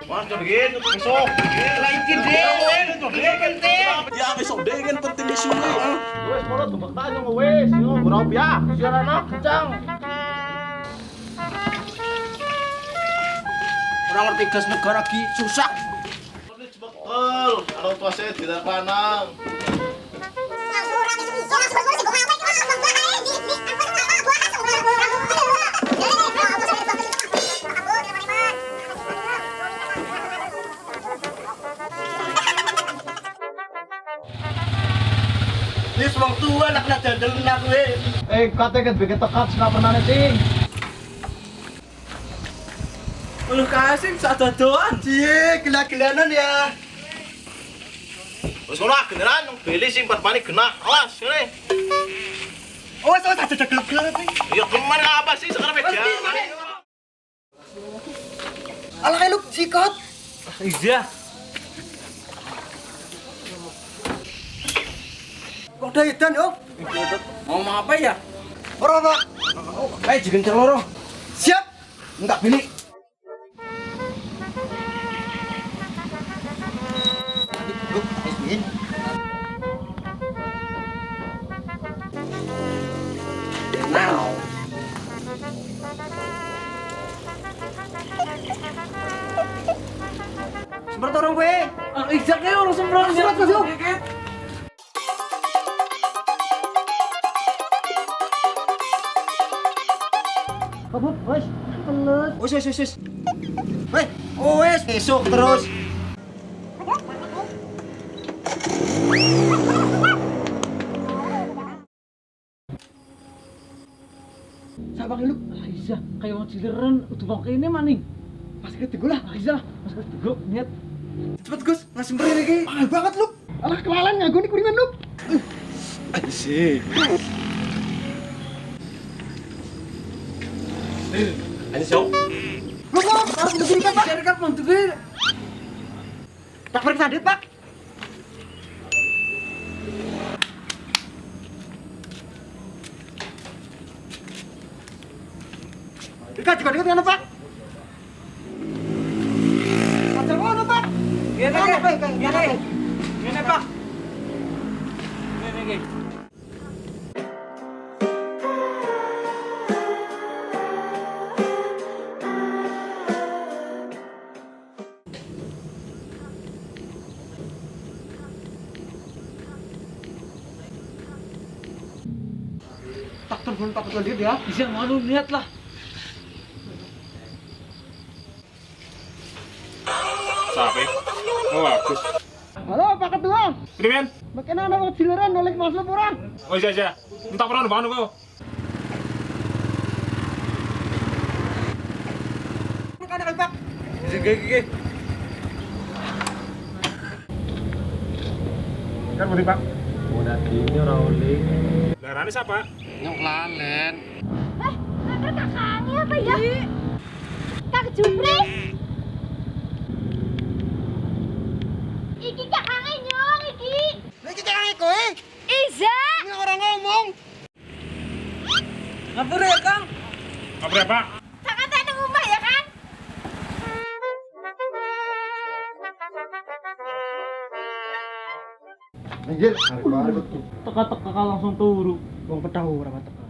Wah, begitu besok. Laikin deh, Ya besok deh kan penting di sini. wes mau tebak tanya wes, yo berapa ya? Siar anak kencang. Orang ngerti gas negara ki susah. Betul, kalau tua saya tidak panang. Ini semang tua anak jandel nak gue. Katanya kan bikin tekat nggak pernah sih. Lu kasih satu doan. Cie, gila-gilanan ya. Wes ngono generan beli sing empat panik kena. Awas, sini. Awas aja gelap-gelap iki. Ya kemana apa sih sekarang meja? Alah lu sikot. Iya. Kok daedan yo? Mau apa ya? Ora, Pak. Ayo jigen loro. Siap. Enggak beli. Now. Semprot orang gue. Ijak ya orang semprot. Semprot Mas yo. Kabut, wes. Pelet. Wes. Weh, wes besok terus. Sabang lu, Aiza, kayak orang cileran, udah mau ke ini maning. Pas kita teguh lah, Aiza, pas kita teguh, niat. Cepet Gus, ngasih beri lagi. Mahal banget lu. Alah kelalan ngaku nih kuningan lu. Asik. Ini show. Lu kok harus diberikan Pak? Cari kapan tuh gue? Tak pergi tadi Pak. Dekat juga dengan Pak. Macam mana Pak? Gini Pak. Gini. Tak telepon Pak Ketua dia. Bisa malu lihat lah. Sapi. Oh bagus. Halo Pak Ketua. Krimen. Bagaimana ada orang cileran nolak masuk orang? Oh iya. Minta pernah bangun kau. Bukan ada Pak. Gigi. Kan mau Pak. Udah gini Rauli. Darahnya siapa? Nyok lalen. Kakak kakaknya apa ya? Kak Jupri. Iki kakaknya nyong, iki. Lagi kakaknya kowe. Iza. Ini orang ngomong. Ngapur ya, Kang? Apa berapa? Kakak tadi rumah ya kan? Anjir, teka-teka langsung turu. Wong pedhahu ora teka.